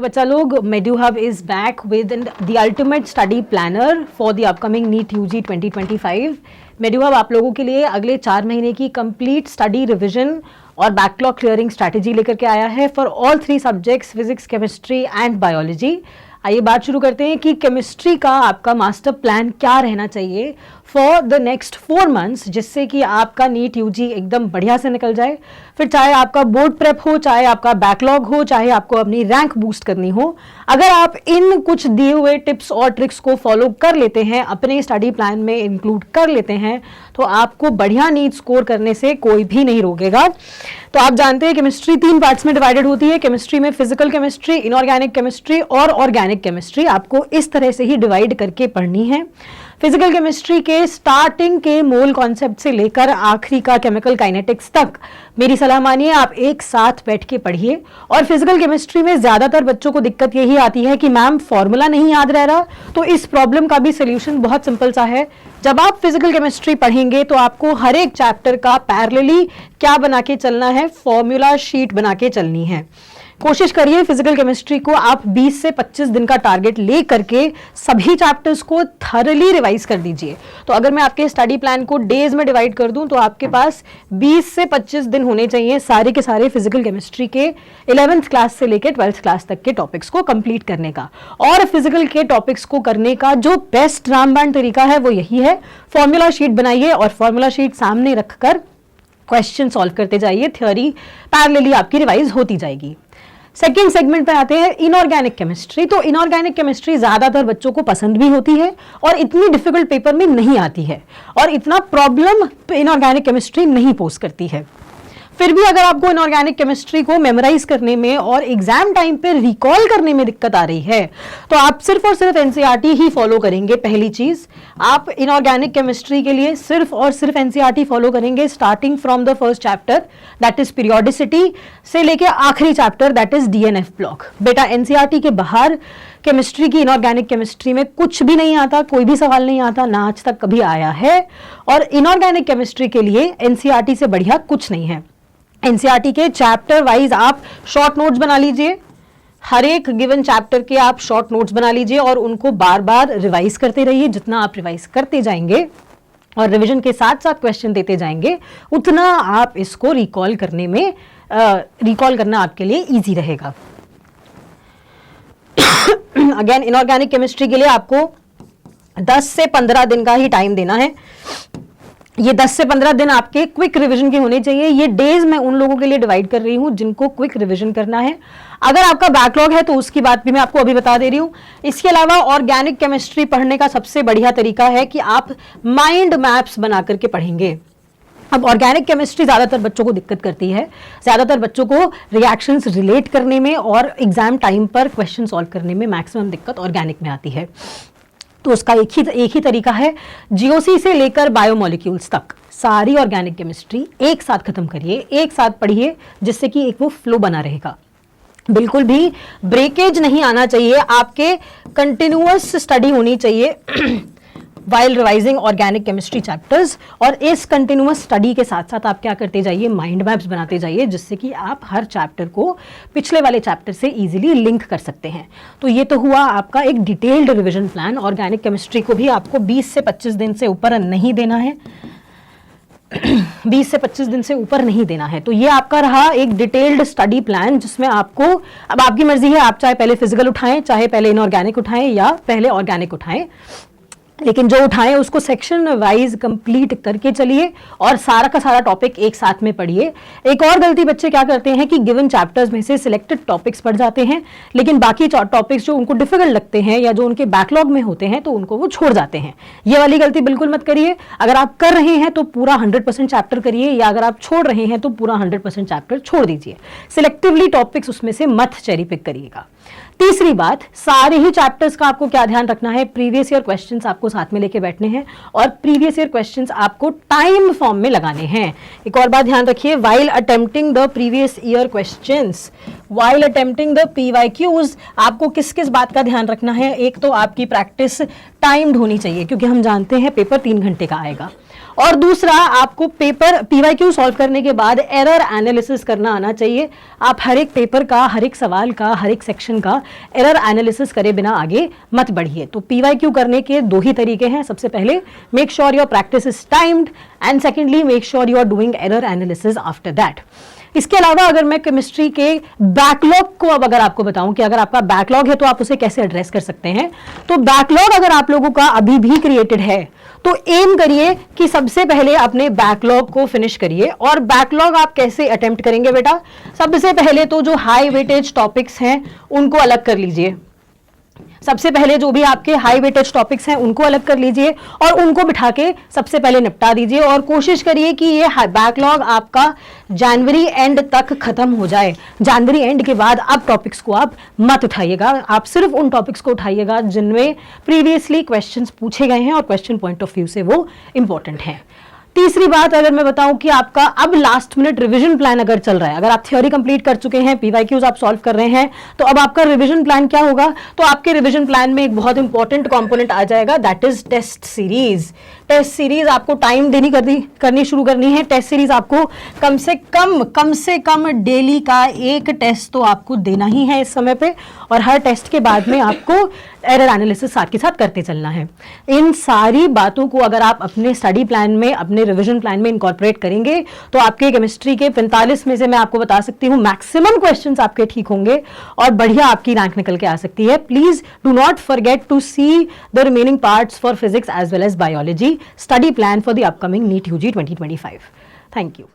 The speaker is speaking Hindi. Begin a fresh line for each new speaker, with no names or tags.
बच्चा लोग, Meduhub is back with the ultimate study planner for the upcoming NEET UG 2025। Meduhub आप लोगों के लिए अगले 4 महीने की कंप्लीट स्टडी रिवीजन और बैकलॉग क्लियरिंग स्ट्रैटेजी लेकर के आया है for all 3 subjects, physics, chemistry and biology. आइए बात शुरू करते हैं कि केमिस्ट्री का आपका मास्टर प्लान क्या रहना चाहिए फॉर द नेक्स्ट 4 मंथ्स, जिससे कि आपका नीट यूजी एकदम बढ़िया से निकल जाए। फिर चाहे आपका बोर्ड प्रेप हो, चाहे आपका बैकलॉग हो, चाहे आपको अपनी रैंक बूस्ट करनी हो, अगर आप इन कुछ दिए हुए टिप्स और ट्रिक्स को फॉलो कर लेते हैं, अपने स्टडी प्लान में इंक्लूड कर लेते हैं, तो आपको बढ़िया नीट स्कोर करने से कोई भी नहीं रोकेगा। तो आप जानते हैं केमिस्ट्री 3 पार्ट्स में डिवाइडेड होती है। केमिस्ट्री में फिजिकल केमिस्ट्री, इनऑर्गेनिक केमिस्ट्री और ऑर्गेनिक केमिस्ट्री आपको इस तरह से ही डिवाइड करके पढ़नी है। फिजिकल केमिस्ट्री के स्टार्टिंग के मोल कॉन्सेप्ट से लेकर आखिरी का केमिकल काइनेटिक्स तक मेरी सलाह मानिए आप एक साथ बैठ के पढ़िए। और फिजिकल केमिस्ट्री में ज्यादातर बच्चों को दिक्कत यही आती है कि मैम फॉर्मूला नहीं याद रह रहा, तो इस प्रॉब्लम का भी सोल्यूशन बहुत सिंपल सा है। जब आप फिजिकल केमिस्ट्री पढ़ेंगे तो आपको हर एक चैप्टर का पैरेलली क्या बना के चलना है, फॉर्मूला शीट बना के चलनी है। कोशिश करिए फिजिकल केमिस्ट्री को आप 20 से 25 दिन का टारगेट ले करके सभी चैप्टर्स को थरली रिवाइज कर दीजिए। तो अगर मैं आपके स्टडी प्लान को डेज में डिवाइड कर दूं तो आपके पास 20 से 25 दिन होने चाहिए सारे के सारे फिजिकल केमिस्ट्री के 11th क्लास से लेकर 12th क्लास तक के टॉपिक्स को कंप्लीट करने का। और फिजिकल के टॉपिक्स को करने का जो बेस्ट रामबाण तरीका है वो यही है, फॉर्मूला शीट बनाइए और फॉर्मूला शीट सामने रखकर क्वेश्चन सॉल्व करते जाइए। थ्योरी पैरेलली आपकी रिवाइज होती जाएगी। सेकेंड सेगमेंट पे आते हैं इनऑर्गेनिक केमिस्ट्री। तो इनऑर्गेनिक केमिस्ट्री ज्यादातर बच्चों को पसंद भी होती है और इतनी डिफिकल्ट पेपर में नहीं आती है और इतना प्रॉब्लम इनऑर्गेनिक केमिस्ट्री नहीं पोज करती है। फिर भी अगर आपको इनऑर्गेनिक केमिस्ट्री को मेमोराइज करने में और एग्जाम टाइम पे रिकॉल करने में दिक्कत आ रही है तो आप सिर्फ और सिर्फ एनसीईआरटी ही फॉलो करेंगे। पहली चीज, आप इनऑर्गेनिक केमिस्ट्री के लिए सिर्फ और सिर्फ एनसीईआरटी फॉलो करेंगे starting from the first chapter that is periodicity से लेके आखिरी chapter that is DNF block. बेटा एनसीईआरटी के बाहर केमिस्ट्री की इनऑर्गेनिक केमिस्ट्री में कुछ भी नहीं आता, कोई भी सवाल नहीं आता, ना आज तक कभी आया है। और इनऑर्गेनिक केमिस्ट्री के लिए एनसीईआरटी से बढ़िया कुछ नहीं है। एनसीईआरटी के चैप्टर वाइज आप शॉर्ट नोट्स बना लीजिए, हर एक गिवन चैप्टर के आप शॉर्ट नोट्स बना लीजिए और उनको बार बार रिवाइज करते रहिए। जितना आप रिवाइज करते जाएंगे और रिवीजन के साथ साथ क्वेश्चन देते जाएंगे उतना आप इसको रिकॉल करने में रिकॉल करना आपके लिए इजी रहेगा। अगेन इनऑर्गेनिक केमिस्ट्री के लिए आपको 10 से 15 दिन का ही टाइम देना है। ये 10 से 15 दिन आपके क्विक रिवीजन के होने चाहिए। ये डेज मैं उन लोगों के लिए डिवाइड कर रही हूं जिनको क्विक रिवीजन करना है। अगर आपका बैकलॉग है तो उसकी बात भी मैं आपको अभी बता दे रही हूं। इसके अलावा ऑर्गेनिक केमिस्ट्री पढ़ने का सबसे बढ़िया तरीका है कि आप माइंड मैप्स बना करके पढ़ेंगे। अब ऑर्गेनिक केमिस्ट्री ज्यादातर बच्चों को दिक्कत करती है, ज्यादातर बच्चों को रिएक्शंस रिलेट करने में और एग्जाम टाइम पर क्वेश्चन सॉल्व करने में मैक्सिमम दिक्कत ऑर्गेनिक में आती है। तो उसका एक ही तरीका है, जीओसी से लेकर बायोमोलिक्यूल्स तक सारी ऑर्गेनिक केमिस्ट्री एक साथ खत्म करिए, एक साथ पढ़िए, जिससे कि एक वो फ्लो बना रहेगा। बिल्कुल भी ब्रेकेज नहीं आना चाहिए, आपके कंटिन्यूअस स्टडी होनी चाहिए while revising organic chemistry chapters. और इस कंटिन्यूअस स्टडी के साथ साथ आप क्या करते जाइए, माइंड मैप्स बनाते जाइए, जिससे कि आप हर चैप्टर को पिछले वाले चैप्टर से इजीली लिंक कर सकते हैं। तो ये तो हुआ आपका एक detailed revision plan. Organic chemistry को भी आपको 20 से 25 दिन से ऊपर नहीं देना है 20 से 25 दिन से ऊपर नहीं देना है। तो ये आपका रहा एक डिटेल्ड स्टडी प्लान, जिसमें आपको, अब आपकी मर्जी है, आप चाहे पहले फिजिकल उठाएं, चाहे पहले इनऑर्गेनिक उठाएं या पहले ऑर्गेनिक उठाएं, लेकिन जो उठाएं उसको सेक्शन वाइज कंप्लीट करके चलिए और सारा का सारा टॉपिक एक साथ में पढ़िए। एक और गलती बच्चे क्या करते हैं कि गिवन चैप्टर्स में से सिलेक्टेड टॉपिक्स पढ़ जाते हैं, लेकिन बाकी टॉपिक्स जो उनको डिफिकल्ट लगते हैं या जो उनके बैकलॉग में होते हैं तो उनको वो छोड़ जाते हैं। ये वाली गलती बिल्कुल मत करिए। अगर आप कर रहे हैं तो पूरा 100% चैप्टर करिए, या अगर आप छोड़ रहे हैं तो पूरा 100% चैप्टर छोड़ दीजिए। सिलेक्टिवली टॉपिक्स उसमें से मत चेरी पिक करिएगा। तीसरी बात, सारे ही चैप्टर्स का आपको क्या ध्यान रखना है, प्रीवियस ईयर क्वेश्चंस आपको साथ में लेके बैठने हैं और प्रीवियस ईयर क्वेश्चंस आपको टाइम फॉर्म में लगाने हैं। एक और बात ध्यान रखिए, while attempting the previous year questions, while attempting the PYQs, आपको किस किस बात का ध्यान रखना है। एक तो आपकी प्रैक्टिस टाइम्ड होनी चाहिए, क्योंकि हम जानते हैं पेपर 3 घंटे का आएगा, और दूसरा, आपको पेपर पीवाईक्यू सॉल्व करने के बाद एरर एनालिसिस करना आना चाहिए। आप हर एक पेपर का, हर एक सवाल का, हर एक सेक्शन का एरर एनालिसिस करे बिना आगे मत बढ़िए। तो पीवाईक्यू करने के दो ही तरीके हैं। सबसे पहले, make sure your practice is timed, and secondly, make sure you are doing error analysis after that. इसके अलावा अगर मैं केमिस्ट्री के बैकलॉग को अब अगर आपको बताऊं कि अगर आपका बैकलॉग है तो आप उसे कैसे एड्रेस कर सकते हैं, तो बैकलॉग अगर आप लोगों का अभी भी क्रिएटेड है तो एम करिए कि सबसे पहले अपने बैकलॉग को फिनिश करिए। और बैकलॉग आप कैसे अटेम्प्ट करेंगे बेटा? सबसे पहले तो जो हाई वेटेज टॉपिक्स हैं उनको अलग कर लीजिए। सबसे पहले जो भी आपके हाई वेटेज टॉपिक्स हैं उनको अलग कर लीजिए और उनको बिठा के सबसे पहले निपटा दीजिए। और कोशिश करिए कि ये बैकलॉग आपका जनवरी एंड तक खत्म हो जाए। जनवरी एंड के बाद अब टॉपिक्स को आप मत उठाइएगा, आप सिर्फ उन टॉपिक्स को उठाइएगा जिनमें प्रीवियसली क्वेश्चंस पूछे गए हैं और क्वेश्चन पॉइंट ऑफ व्यू से वो इंपॉर्टेंट हैं। तीसरी बात, अगर मैं बताऊं कि आपका अब लास्ट मिनट रिवीजन प्लान अगर चल रहा है, अगर आप थ्योरी कंप्लीट कर चुके हैं, पीवाईक्यूज आप सॉल्व कर रहे हैं, तो अब आपका रिवीजन प्लान क्या होगा? तो आपके रिवीजन प्लान में एक बहुत इंपॉर्टेंट कंपोनेंट आ जाएगा, that is test series. Test series आपको टाइम देनी करनी शुरू करनी है। टेस्ट सीरीज आपको कम से कम डेली का एक टेस्ट तो आपको देना ही है इस समय पे, और हर टेस्ट के बाद में आपको एरर एनालिसिस साथ के साथ करते चलना है। इन सारी बातों को अगर आप अपने स्टडी प्लान में, अपने रिवीजन प्लान में इनकॉर्पोरेट करेंगे तो आपके केमिस्ट्री के 45 में से मैं आपको बता सकती हूँ मैक्सिमम क्वेश्चंस आपके ठीक होंगे और बढ़िया आपकी रैंक निकल के आ सकती है। Please do not forget to see the remaining parts for physics as well as biology study plan for the upcoming NEET UG 2025। Thank you.